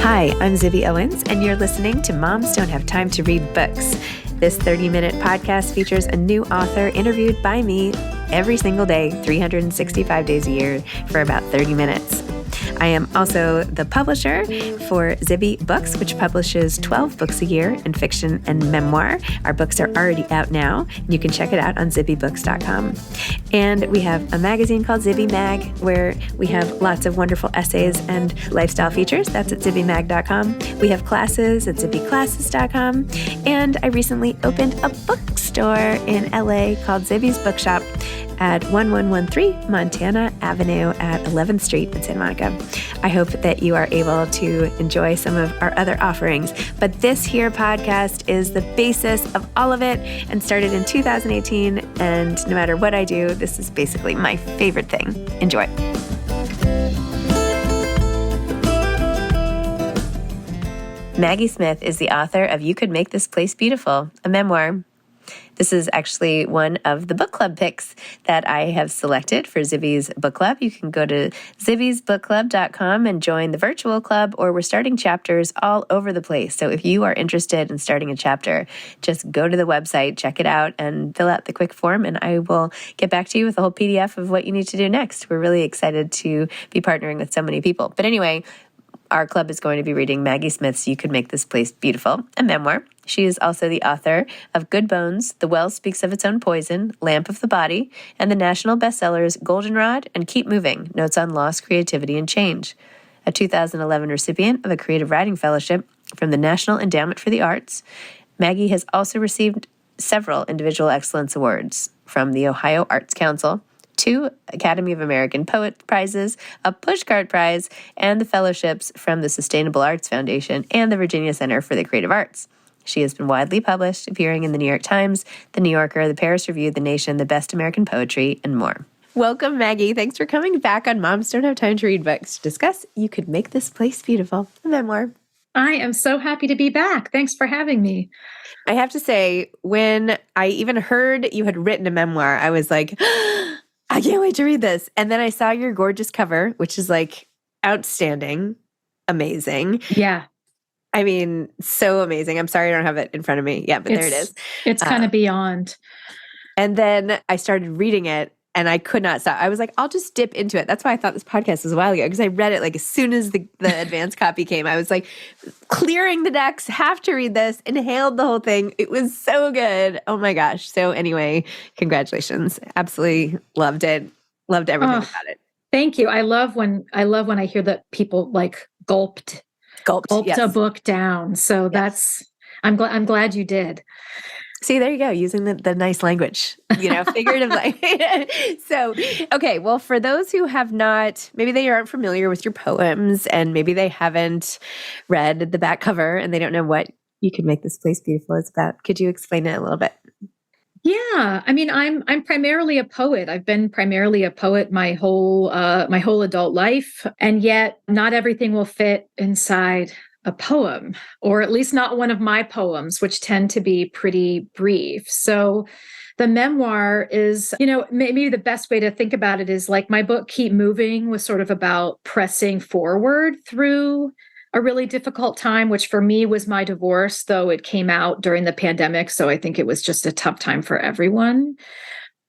Hi, I'm Zibby Owens, and you're listening to Moms Don't Have Time to Read Books. This 30-minute podcast features a new author interviewed by me every single day, 365 days a year, for about 30 minutes. I am also the publisher for Zibby Books, which publishes 12 books a year in fiction and memoir. Our books are already out now. You can check it out on zibbybooks.com. And we have a magazine called Zibby Mag, where we have lots of wonderful essays and lifestyle features. That's at zibbymag.com. We have classes at zibbyclasses.com. And I recently opened a bookstore in LA called Zibby's Bookshop at 1113 Montana Avenue at 11th Street in Santa Monica. I hope that you are able to enjoy some of our other offerings. But this here podcast is the basis of all of it and started in 2018. And no matter what I do, this is basically my favorite thing. Enjoy. Maggie Smith is the author of You Could Make This Place Beautiful, a memoir. This is actually one of the book club picks that I have selected for Zibby's Book Club. You can go to zibbysbookclub.com and join the virtual club, or we're starting chapters all over the place. So if you are interested in starting a chapter, just go to the website, check it out, and fill out the quick form, and I will get back to you with a whole PDF of what you need to do next. We're really excited to be partnering with so many people. But anyway, our club is going to be reading Maggie Smith's You Could Make This Place Beautiful, a memoir. She is also the author of Good Bones, The Well Speaks of Its Own Poison, Lamp of the Body, and the national bestsellers Goldenrod and Keep Moving, Notes on Loss, Creativity, and Change. A 2011 recipient of a Creative Writing Fellowship from the National Endowment for the Arts, Maggie has also received several Individual Excellence Awards from the Ohio Arts Council, 2 Academy of American Poet Prizes, a Pushcart Prize, and the fellowships from the Sustainable Arts Foundation and the Virginia Center for the Creative Arts. She has been widely published, appearing in the New York Times, the New Yorker, the Paris Review, The Nation, the Best American Poetry, and more. Welcome, Maggie. Thanks for coming back on Moms Don't Have Time to Read Books to discuss You Could Make This Place Beautiful, a memoir. I am so happy to be back. Thanks for having me. I have to say, when I even heard you had written a memoir, I was like, I can't wait to read this. And then I saw your gorgeous cover, which is like outstanding, amazing. Yeah. I mean, so amazing. I'm sorry I don't have it in front of me. Yeah, but there it is. It's kind of beyond. And then I started reading it and I could not stop. I was like, I'll just dip into it. That's why I thought this podcast was a while ago, because I read it like as soon as the advanced copy came. I was like clearing the decks, have to read this, inhaled the whole thing. It was so good. Oh my gosh. So anyway, congratulations. Absolutely loved it. Loved everything about it. Thank you. I love when I hear that people like gulped yes. a book down. So yes. I'm glad you did. See, there you go, using the nice language, figurative language. So, okay, well, for those who have not, maybe they aren't familiar with your poems and maybe they haven't read the back cover and they don't know what You Could Make This Place Beautiful is about. Could you explain it a little bit? Yeah, I mean, I'm primarily a poet. I've been primarily a poet my whole adult life, and yet not everything will fit inside a poem, or at least not one of my poems, which tend to be pretty brief. So the memoir is, maybe the best way to think about it is like my book, Keep Moving, was sort of about pressing forward through a really difficult time, which for me was my divorce, though it came out during the pandemic. So I think it was just a tough time for everyone.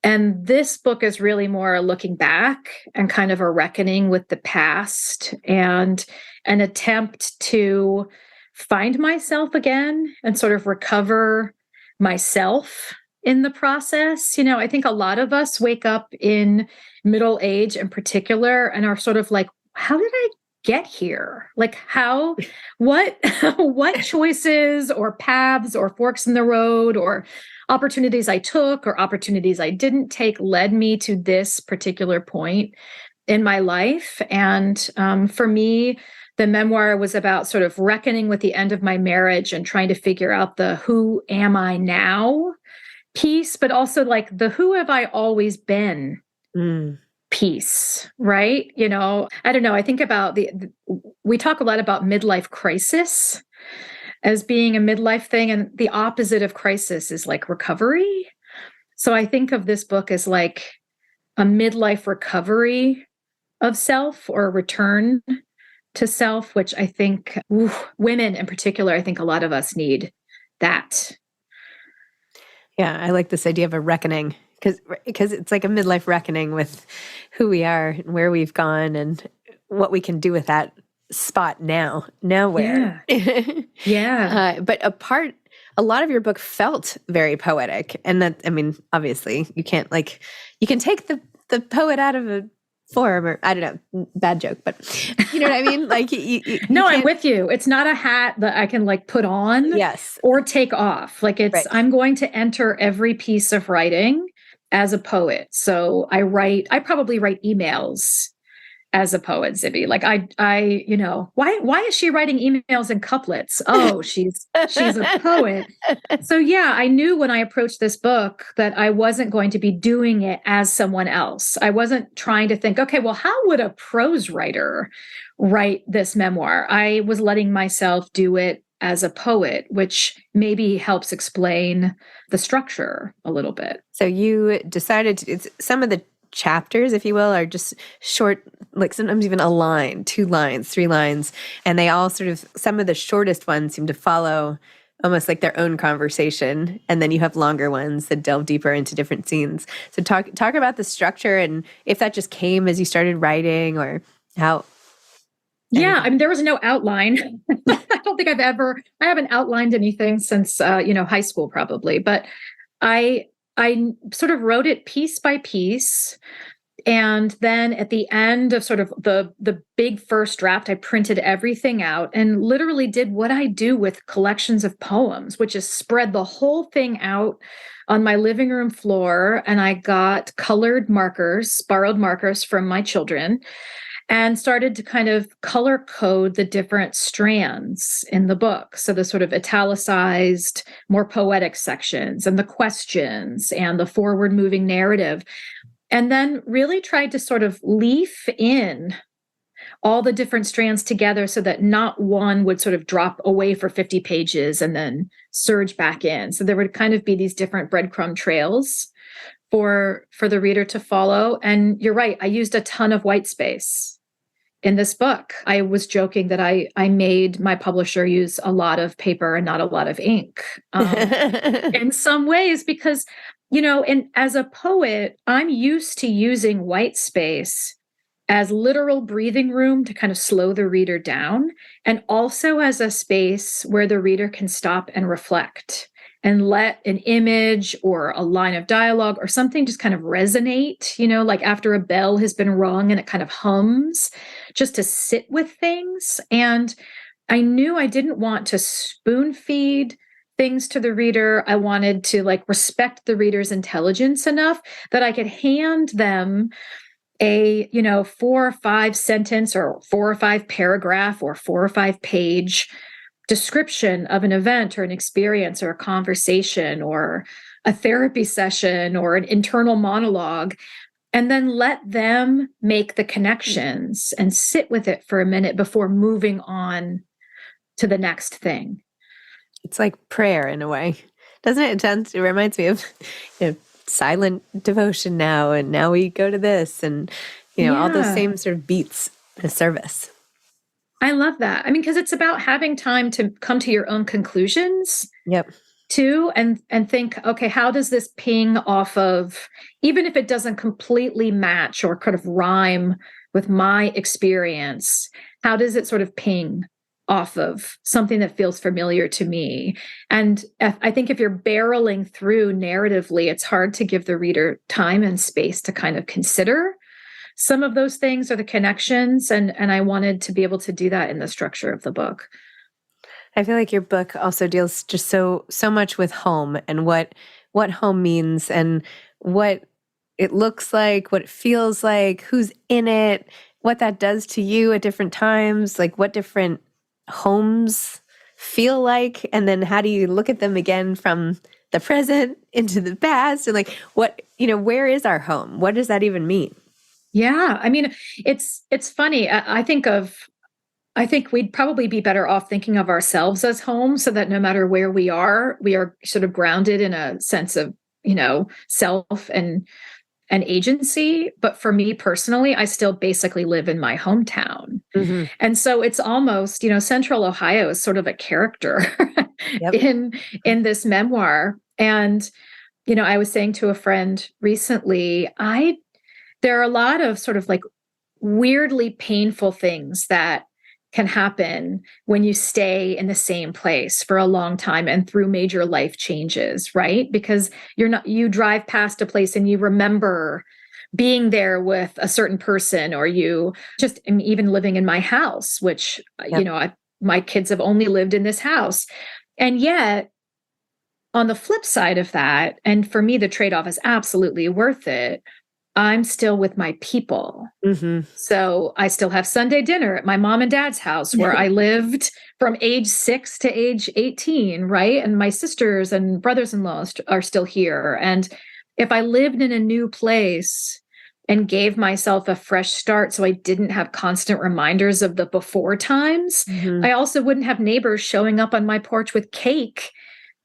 And this book is really more looking back and kind of a reckoning with the past and an attempt to find myself again and sort of recover myself in the process. I think a lot of us wake up in middle age in particular and are sort of like, how did I get here? Like what choices or paths or forks in the road or opportunities I took or opportunities I didn't take led me to this particular point in my life. And for me, the memoir was about sort of reckoning with the end of my marriage and trying to figure out the who am I now piece, but also like the who have I always been piece, right? I don't know. I think about we talk a lot about midlife crisis as being a midlife thing, and the opposite of crisis is like recovery. So I think of this book as like a midlife recovery of self or return to self, which I think women in particular, I think a lot of us need that. Yeah, I like this idea of a reckoning because it's like a midlife reckoning with who we are and where we've gone and what we can do with that spot now. Now where? Yeah. But a lot of your book felt very poetic, and that, I mean, obviously, you can take the poet out of a form, or I don't know, bad joke, but you know what I mean? Like no, I'm with you. It's not a hat that I can like put on yes, or take off. Like right. I'm going to enter every piece of writing as a poet. So I probably write emails as a poet, Zibby. Like why is she writing emails in couplets? Oh, she's a poet. So yeah, I knew when I approached this book that I wasn't going to be doing it as someone else. I wasn't trying to think, okay, well, how would a prose writer write this memoir? I was letting myself do it as a poet, which maybe helps explain the structure a little bit. So you decided some of the chapters, if you will, are just short, like sometimes even a line, 2 lines, 3 lines, and they all sort of, some of the shortest ones seem to follow almost like their own conversation, and then you have longer ones that delve deeper into different scenes. So talk about the structure and if that just came as you started writing or how. Yeah, I mean, there was no outline. I don't think I haven't outlined anything since high school probably, but I sort of wrote it piece by piece. And then at the end of sort of the big first draft, I printed everything out and literally did what I do with collections of poems, which is spread the whole thing out on my living room floor. And I got colored markers, borrowed markers from my children, and started to kind of color code the different strands in the book. So the sort of italicized, more poetic sections and the questions and the forward moving narrative. And then really tried to sort of leaf in all the different strands together so that not one would sort of drop away for 50 pages and then surge back in. So there would kind of be these different breadcrumb trails for the reader to follow. And you're right, I used a ton of white space in this book. I was joking that I made my publisher use a lot of paper and not a lot of ink in some ways, because, and as a poet, I'm used to using white space as literal breathing room to kind of slow the reader down, and also as a space where the reader can stop and reflect and let an image or a line of dialogue or something just kind of resonate, like after a bell has been rung and it kind of hums, just to sit with things. And I knew I didn't want to spoon feed things to the reader. I wanted to respect the reader's intelligence enough that I could hand them a 4 or 5 sentence or 4 or 5 paragraph or 4 or 5 page description of an event or an experience or a conversation or a therapy session or an internal monologue, and then let them make the connections and sit with it for a minute before moving on to the next thing. It's like prayer in a way, doesn't it? It reminds me of silent devotion now, and now we go to this, and all those same sort of beats in a service. I love that. I mean, because it's about having time to come to your own conclusions. Yep. Too, and think, okay, how does this ping off of, even if it doesn't completely match or kind of rhyme with my experience, how does it sort of ping off of something that feels familiar to me? And I think if you're barreling through narratively, it's hard to give the reader time and space to kind of consider some of those things or the connections. And I wanted to be able to do that in the structure of the book. I feel like your book also deals just so much with home and what home means and what it looks like, what it feels like, who's in it, what that does to you at different times, like what different homes feel like, and then how do you look at them again from the present into the past, and like what, where is our home? What does that even mean? Yeah, I mean, it's funny. I think we'd probably be better off thinking of ourselves as home, so that no matter where we are sort of grounded in a sense of, self and and agency. But for me personally, I still basically live in my hometown. Mm-hmm. And so it's almost, Central Ohio is sort of a character Yep. in this memoir. And, I was saying to a friend recently, there are a lot of sort of like weirdly painful things that can happen when you stay in the same place for a long time and through major life changes, right? Because you drive past a place and you remember being there with a certain person, or you just even living in my house, which, Yep. my kids have only lived in this house. And yet, on the flip side of that, and for me, the trade-off is absolutely worth it. I'm still with my people. Mm-hmm. So I still have Sunday dinner at my mom and dad's house where I lived from age 6 to age 18, right? And my sisters and brothers-in-law are still here. And if I lived in a new place and gave myself a fresh start so I didn't have constant reminders of the before times, Mm-hmm. I also wouldn't have neighbors showing up on my porch with cake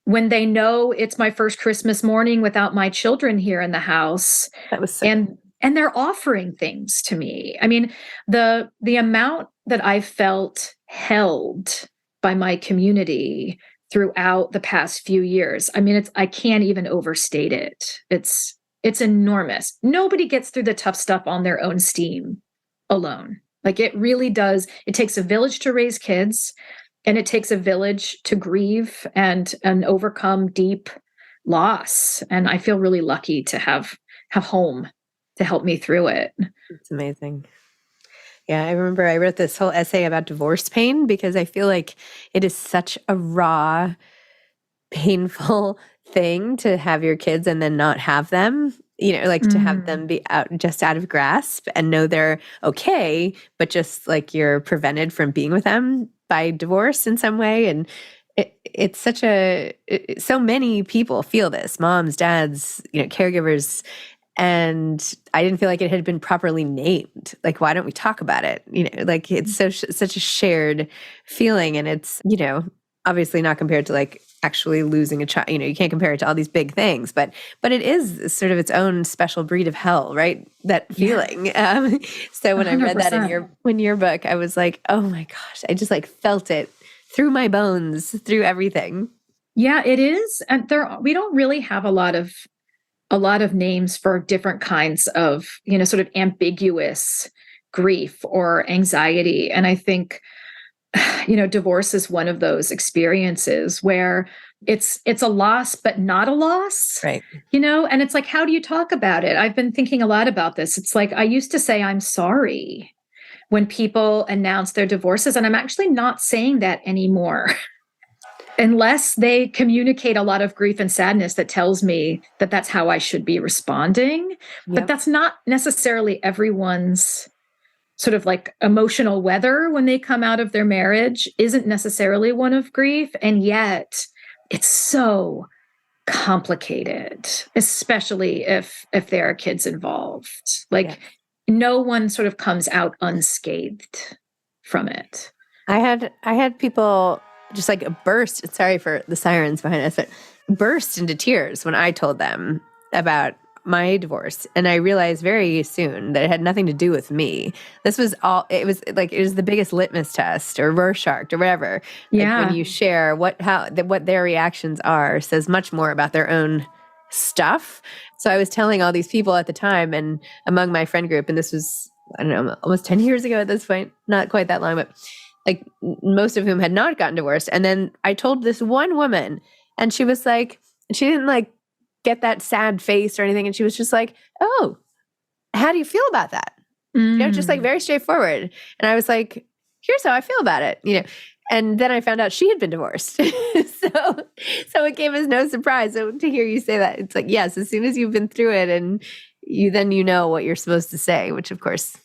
when they know it's my first Christmas morning without my children here in the house. That was so And they're offering things to me. I mean, the amount that I've felt held by my community throughout the past few years, I mean, I can't even overstate it. It's enormous. Nobody gets through the tough stuff on their own steam alone. Like, it really does. It takes a village to raise kids, and it takes a village to grieve and overcome deep loss. And I feel really lucky to have home to help me through it. It's amazing. Yeah, I remember I wrote this whole essay about divorce pain because I feel like it is such a raw, painful thing to have your kids and then not have them, to have them be out of grasp and know they're okay, but just like you're prevented from being with them by divorce in some way. And it's so many people feel this, moms, dads, caregivers. And I didn't feel like it had been properly named. Like, why don't we talk about it? Like, it's such a shared feeling. And it's, obviously not compared to like actually losing a child. You can't compare it to all these big things, but it is sort of its own special breed of hell, right? That feeling. Yeah. So when 100%. I read that in your book, I was like, oh my gosh, I just like felt it through my bones, through everything. Yeah, it is. And we don't really have a lot of names for different kinds of, sort of ambiguous grief or anxiety. And I think, divorce is one of those experiences where it's a loss, but not a loss, right? And it's like, how do you talk about it? I've been thinking a lot about this. It's like, I used to say, I'm sorry when people announce their divorces, and I'm actually not saying that anymore. Unless they communicate a lot of grief and sadness that tells me that that's how I should be responding. Yep. But that's not necessarily everyone's sort of like emotional weather when they come out of their marriage isn't necessarily one of grief. And yet it's so complicated, especially if there are kids involved. Like, no one sort of comes out unscathed from it. I had people just like burst, sorry for the sirens behind us, but burst into tears when I told them about my divorce. And I realized very soon that it had nothing to do with me. This was it was the biggest litmus test or Rorschach or whatever. Yeah. Like, when you share what their reactions are says much more about their own stuff. So I was telling all these people at the time and among my friend group, and this was, I don't know, almost 10 years ago at this point, not quite that long, but like most of whom had not gotten divorced. And then I told this one woman, and she was like, she didn't like get that sad face or anything. And she was just like, oh, how do you feel about that? Just like very straightforward. And I was like, here's how I feel about it, And then I found out she had been divorced. so it came as no surprise. So to hear you say that, it's like, yes, as soon as you've been through it and you know what you're supposed to say, which of course,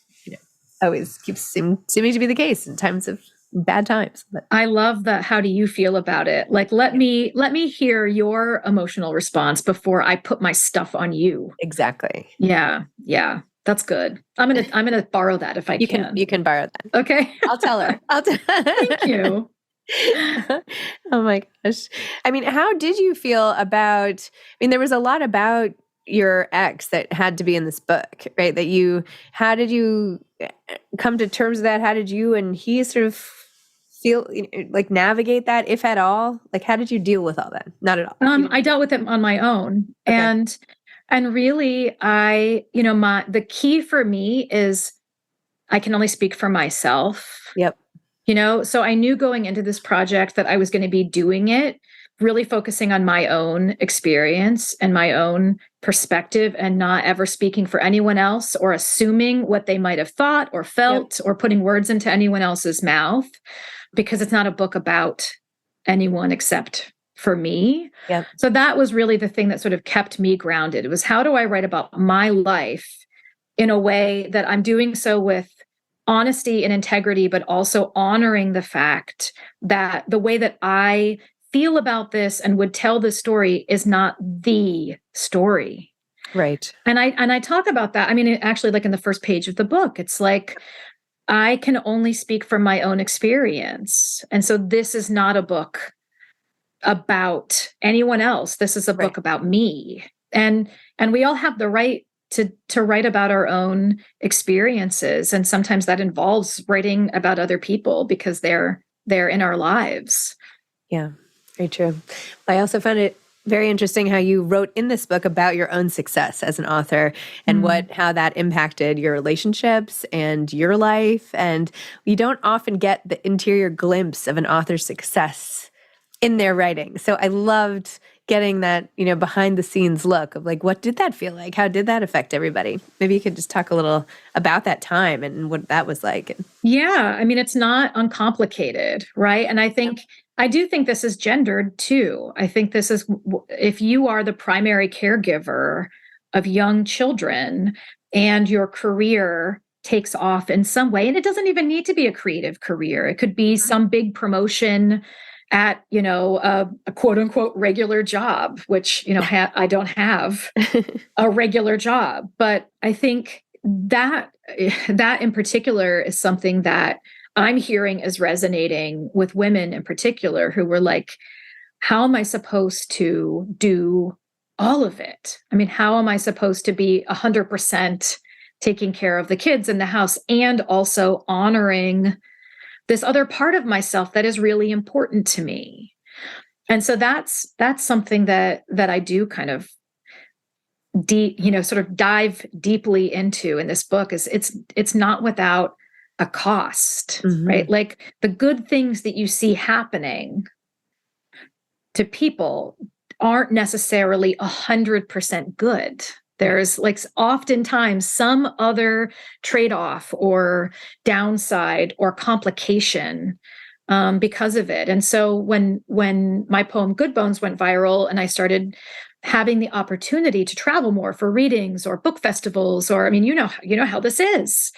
always keeps seeming to be the case in times of bad times. But I love that. How do you feel about it? Like, let me hear your emotional response before I put my stuff on you. Exactly. Yeah. That's good. I'm gonna borrow that if I can. You can borrow that. Okay. I'll tell her. Thank you. Oh my gosh. I mean, how did you feel about, there was a lot about your ex that had to be in this book, right? How did you come to terms with that? How did you and he sort of feel, like navigate that, if at all? Like, how did you deal with all that? Not at all. I dealt with it on my own. Okay. And really the key for me is I can only speak for myself. Yep. So I knew going into this project that I was going to be doing it, really focusing on my own experience and my own perspective and not ever speaking for anyone else or assuming what they might have thought or felt or putting words into anyone else's mouth, because it's not a book about anyone except for me. Yep. So that was really the thing that sort of kept me grounded. It was, how do I write about my life in a way that I'm doing so with honesty and integrity, but also honoring the fact that the way that I feel about this and would tell the story is not the story. Right. And I talk about that. I mean, actually, like in the first page of the book, it's like, I can only speak from my own experience. And so this is not a book about anyone else. This is a book about me. And we all have the right to write about our own experiences. And sometimes that involves writing about other people because they're in our lives. Yeah, very true. I also found it very interesting how you wrote in this book about your own success as an author and how that impacted your relationships and your life. And you don't often get the interior glimpse of an author's success in their writing. So I loved getting that, behind the scenes look of like, what did that feel like? How did that affect everybody? Maybe you could just talk a little about that time and what that was like. Yeah. I mean, it's not uncomplicated, right? And I do think this is gendered too. I think this is, if you are the primary caregiver of young children and your career takes off in some way, and it doesn't even need to be a creative career. It could be some big promotion at, a quote unquote regular job, which, I don't have a regular job. But I think that in particular is something that I'm hearing is resonating with women in particular who were like, how am I supposed to do all of it? I mean, how am I supposed to be 100% taking care of the kids in the house and also honoring this other part of myself that is really important to me? And so that's something that I do kind of sort of dive deeply into in this book. Is it's not without a cost, right? Like the good things that you see happening to people aren't necessarily 100% good. There's like oftentimes some other trade-off or downside or complication because of it. And so when my poem Good Bones went viral and I started having the opportunity to travel more for readings or book festivals, or, I mean, you know how this is.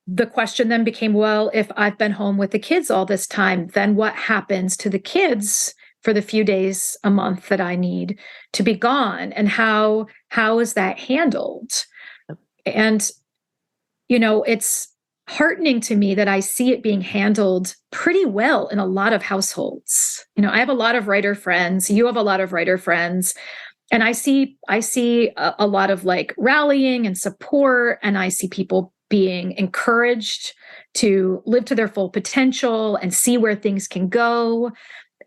The question then became, well, if I've been home with the kids all this time, then what happens to the kids for the few days a month that I need to be gone? And how is that handled? And, it's heartening to me that I see it being handled pretty well in a lot of households. I have a lot of writer friends. You have a lot of writer friends. And I see a lot of like rallying and support, and I see people being encouraged to live to their full potential and see where things can go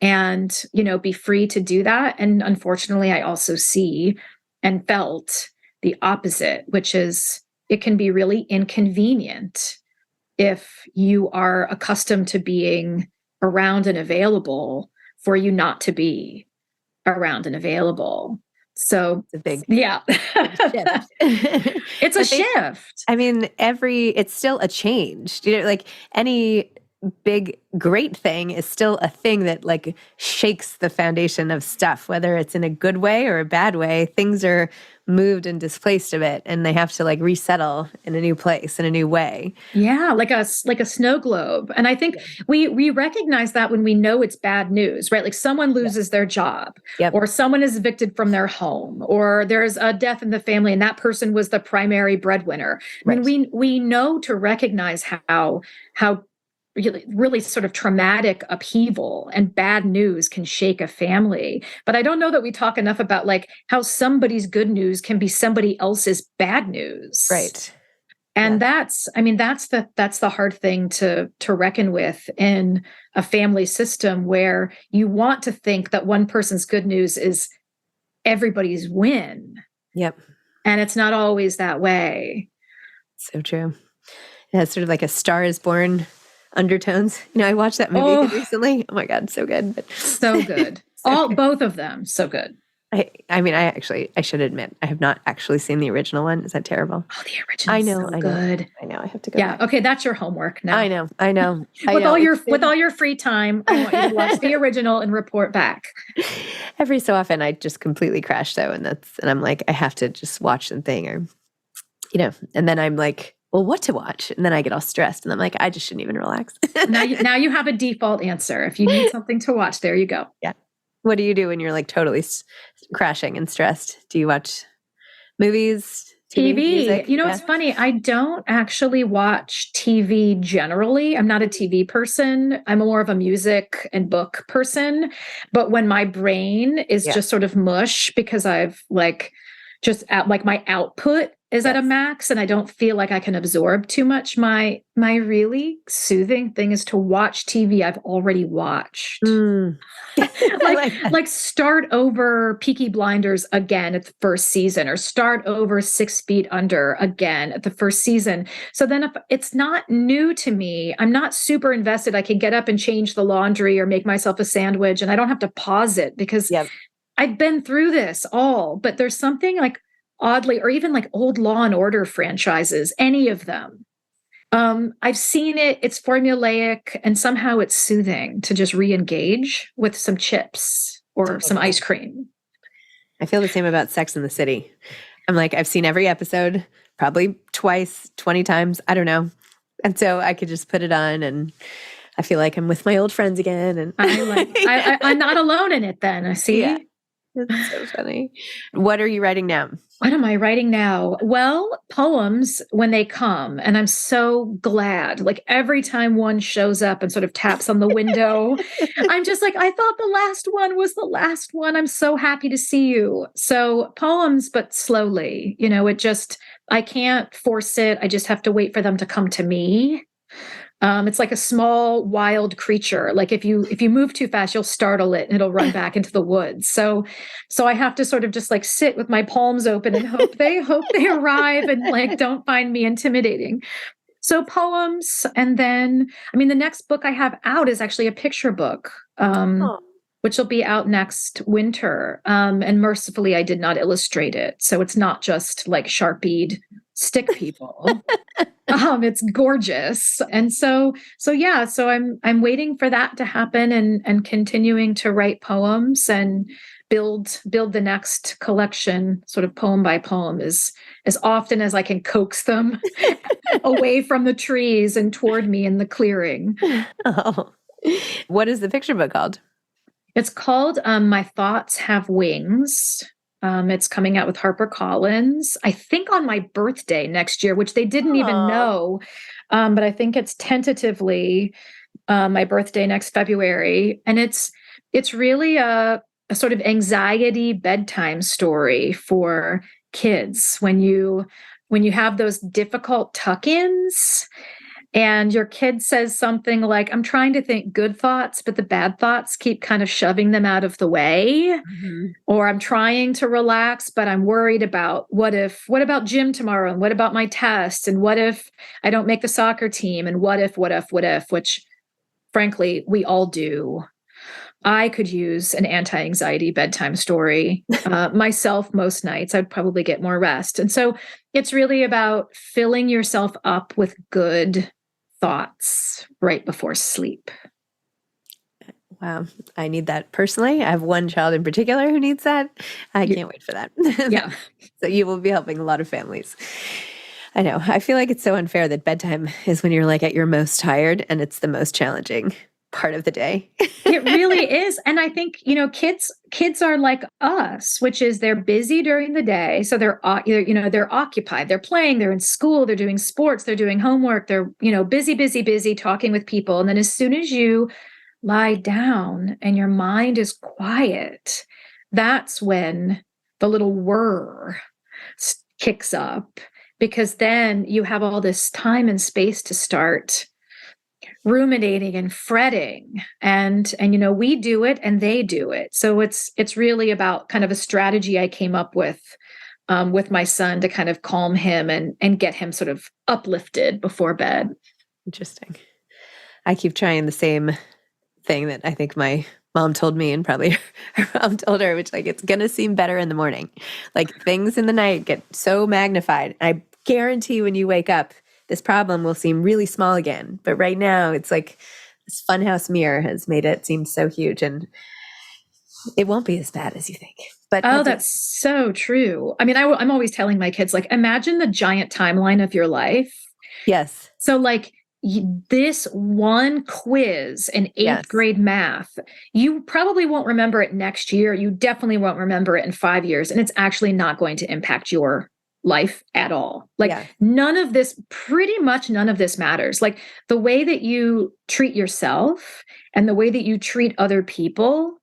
and, be free to do that. And unfortunately, I also see and felt the opposite, which is it can be really inconvenient if you are accustomed to being around and available for you not to be around and available. So it's a big shift. It's a shift. I mean, it's still a change. Like any big, great thing is still a thing that like shakes the foundation of stuff, whether it's in a good way or a bad way. Things are moved and displaced a bit, and they have to like resettle in a new place in a new way. Yeah, like a snow globe. And I think we recognize that when we know it's bad news, right? Like someone loses their job, or someone is evicted from their home, or there's a death in the family, and that person was the primary breadwinner. Right. I mean, we know to recognize how really, really sort of traumatic upheaval, and bad news can shake a family. But I don't know that we talk enough about like how somebody's good news can be somebody else's bad news. Right. And that's the hard thing to reckon with in a family system, where you want to think that one person's good news is everybody's win. Yep. And it's not always that way. So true. It has sort of like a Star is Born undertones. I watched that movie recently. Oh my God, so good. So good. Both of them, so good. I should admit, I have not actually seen the original one. Is that terrible? Oh, the original is so good. I know. I have to go. Yeah. Back. Okay, that's your homework now. I know. With all your free time, I want you to watch the original and report back. Every so often, I just completely crash though, and I'm like, I have to just watch something, or and then I'm like, well, what to watch? And then I get all stressed, and I'm like, I just shouldn't even relax. now you have a default answer. If you need something to watch, there you go. Yeah. What do you do when you're like totally crashing and stressed? Do you watch movies, TV? Music? It's funny. I don't actually watch TV generally. I'm not a TV person. I'm more of a music and book person. But when my brain is just sort of mush because I've like just my output is at a max and I don't feel like I can absorb too much, my really soothing thing is to watch TV I've already watched. like start over Peaky Blinders again at the first season, or start over 6 Feet Under again at the first season. So then if it's not new to me, I'm not super invested. I can get up and change the laundry or make myself a sandwich and I don't have to pause it because I've been through this all. But there's something like oddly, or even like old Law and Order franchises, any of them. I've seen it, it's formulaic, and somehow it's soothing to just re-engage with some chips or some ice cream. I feel the same about Sex and the City. I'm like, I've seen every episode, probably twice, 20 times, I don't know. And so I could just put it on and I feel like I'm with my old friends again. And I'm not alone in it then, I see. Yeah. It's so funny. What are you writing now? What am I writing now? Well, poems when they come. And I'm so glad. Like every time one shows up and sort of taps on the window, I'm just like, I thought the last one was the last one. I'm so happy to see you. So poems, but slowly, I can't force it. I just have to wait for them to come to me. It's like a small wild creature. Like if you move too fast, you'll startle it and it'll run back into the woods. So I have to sort of just like sit with my palms open and hope they arrive and like don't find me intimidating. So poems, and then the next book I have out is actually a picture book, which will be out next winter. And mercifully, I did not illustrate it, so it's not just like Sharpied stick people. It's gorgeous. And so I'm waiting for that to happen and continuing to write poems and build the next collection sort of poem by poem as often as I can coax them away from the trees and toward me in the clearing. Oh. What is the picture book called? It's called My Thoughts Have Wings. It's coming out with HarperCollins, I think on my birthday next year, which they didn't even know. But I think it's tentatively my birthday next February. And it's really a sort of anxiety bedtime story for kids when you have those difficult tuck-ins and your kid says something like, I'm trying to think good thoughts, but the bad thoughts keep kind of shoving them out of the way. Mm-hmm. Or I'm trying to relax, but I'm worried about what about gym tomorrow? And what about my test? And what if I don't make the soccer team? And what if, which frankly, we all do. I could use an anti-anxiety bedtime story myself most nights. I'd probably get more rest. And so it's really about filling yourself up with good thoughts right before sleep. Wow. I need that personally. I have one child in particular who needs that. I can't wait for that. Yeah. So you will be helping a lot of families. I know. I feel like it's so unfair that bedtime is when you're like at your most tired and it's the most challenging. part of the day. It really is. And I think, kids are like us, which is they're busy during the day. So they're occupied, they're playing, they're in school, they're doing sports, they're doing homework, they're, busy, busy, busy talking with people. And then as soon as you lie down and your mind is quiet, that's when the little whir kicks up, because then you have all this time and space to start ruminating and fretting, and we do it and they do it. So it's really about kind of a strategy I came up with my son to kind of calm him and get him sort of uplifted before bed. Interesting. I keep trying the same thing that I think my mom told me, and probably her mom told her, which it's going to seem better in the morning. Like things in the night get so magnified. I guarantee when you wake up, this problem will seem really small again. But right now it's like this funhouse mirror has made it seem so huge, and it won't be as bad as you think. But that's so true. I mean, I'm always telling my kids, imagine the giant timeline of your life. Yes. So this one quiz in eighth grade math, you probably won't remember it next year. You definitely won't remember it in 5 years. And it's actually not going to impact your life at all. Pretty much none of this matters. The way that you treat yourself and the way that you treat other people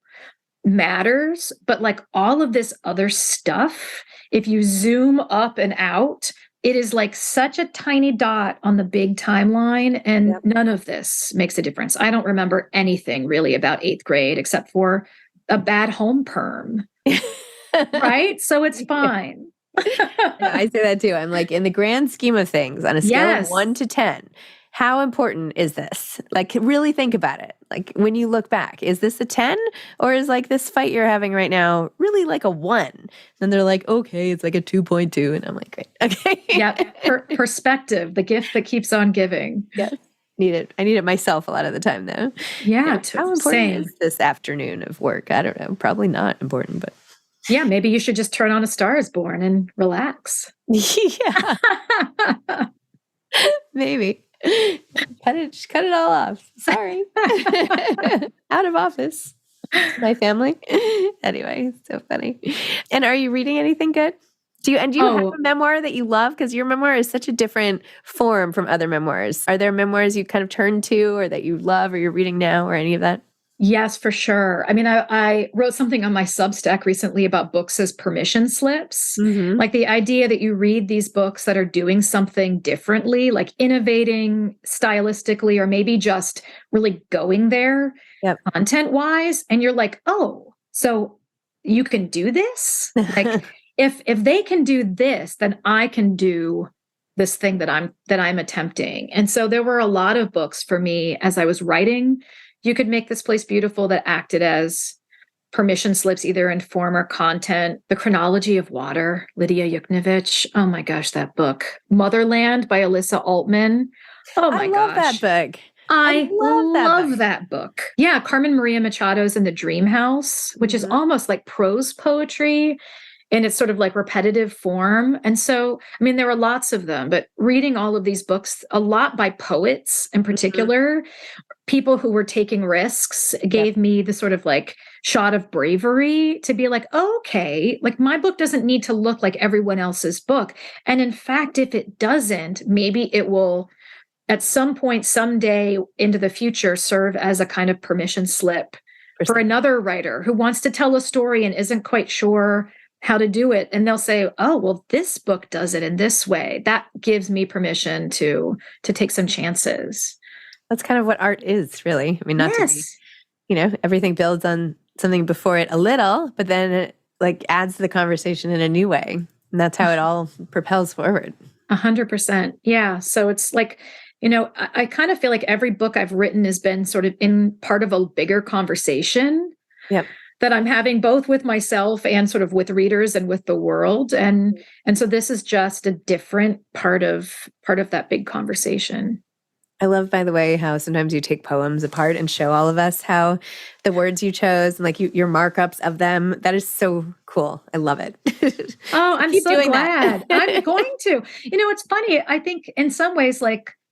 matters. But all of this other stuff, if you zoom up and out, it is such a tiny dot on the big timeline, and none of this makes a difference. I don't remember anything really about eighth grade except for a bad home perm, right? So it's fine. I say that too. I'm in the grand scheme of things, on a scale of 1 to 10, how important is this? Really think about it. When you look back, is this a 10, or is this fight you're having right now really a 1? And they're okay, it's a 2.2. And I'm great. Okay. Yeah. Perspective, the gift that keeps on giving. Yes. I need it myself a lot of the time though. Yeah. How important is this afternoon of work? I don't know. Probably not important, but yeah, maybe you should just turn on A Star Is Born and relax. Yeah. Maybe. Cut it all off. Sorry. Out of office. My family. Anyway, so funny. And are you reading anything good? Do you have a memoir that you love? Because your memoir is such a different form from other memoirs. Are there memoirs you kind of turn to, or that you love, or you're reading now, or any of that? Yes, for sure. I mean, I wrote something on my Substack recently about books as permission slips. Mm-hmm. The idea that you read these books that are doing something differently, innovating stylistically, or maybe just really going there content-wise. And you're oh, so you can do this? If they can do this, then I can do this thing that I'm attempting. And so there were a lot of books for me as I was writing You Could Make This Place Beautiful that acted as permission slips, either in form or content. The Chronology of Water, Lydia Yuknavitch. Oh my gosh, that book. Motherland by Alyssa Altman. Oh my gosh. I love that book. I love that book. Yeah, Carmen Maria Machado's In the Dream House, which is almost like prose poetry in its sort of repetitive form. And so, I mean, there were lots of them, but reading all of these books, a lot by poets in particular, people who were taking risks, gave me the sort of shot of bravery to be okay, my book doesn't need to look like everyone else's book. And in fact, if it doesn't, maybe it will at some point, someday into the future, serve as a kind of permission slip for another writer who wants to tell a story and isn't quite sure how to do it. And they'll say, oh, well, this book does it in this way. That gives me permission to take some chances. That's kind of what art is, really. I mean, not to be, everything builds on something before it a little, but then it adds to the conversation in a new way. And that's how it all propels forward. 100%. Yeah. So it's I kind of feel like every book I've written has been sort of in part of a bigger conversation that I'm having both with myself and sort of with readers and with the world. And so this is just a different part of that big conversation. I love, by the way, how sometimes you take poems apart and show all of us how the words you chose and your markups of them. That is so cool. I love it. Oh, I'm so glad. I'm going to. It's funny. I think in some ways,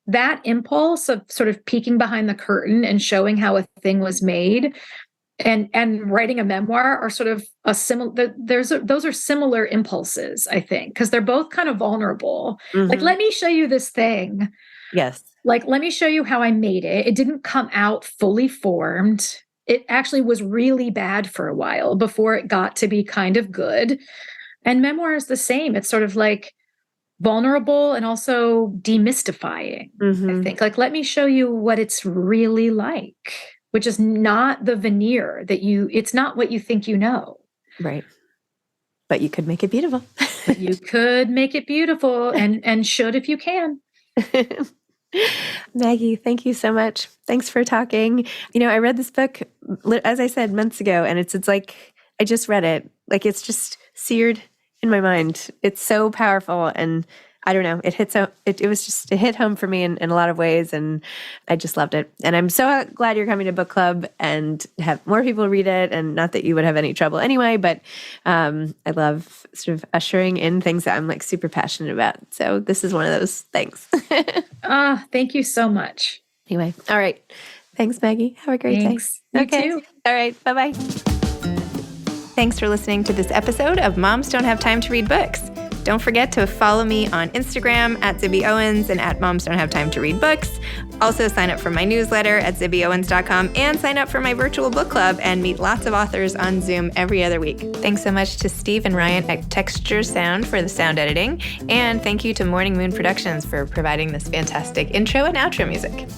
that impulse of sort of peeking behind the curtain and showing how a thing was made and writing a memoir are sort of a similar, those are similar impulses, I think, because they're both kind of vulnerable. Like, let me show you this thing. Yes. Like, let me show you how I made it. It didn't come out fully formed. It actually was really bad for a while before it got to be kind of good. And memoir is the same. It's sort of like vulnerable and also demystifying, I think. Like, let me show you what it's really like, which is not the veneer that it's not what you think you know. Right. But you could make it beautiful. But you could make it beautiful and should if you can. Maggie, thank you so much. Thanks for talking. I read this book, as I said, months ago, and it's like, I just read it. Like, it's just seared in my mind. It's so powerful. And I don't know, it hit home for me in a lot of ways. And I just loved it. And I'm so glad you're coming to book club and have more people read it. And not that you would have any trouble anyway, but I love sort of ushering in things that I'm like super passionate about. So this is one of those things. Thank you so much. Anyway. All right. Thanks, Maggie. Have a great day. You too. All right. Bye-bye. Thanks for listening to this episode of Moms Don't Have Time to Read Books. Don't forget to follow me on Instagram at Zibby Owens and at Moms Don't Have Time to Read Books. Also sign up for my newsletter at zibbyowens.com and sign up for my virtual book club and meet lots of authors on Zoom every other week. Thanks so much to Steve and Ryan at Texture Sound for the sound editing. And thank you to Morning Moon Productions for providing this fantastic intro and outro music.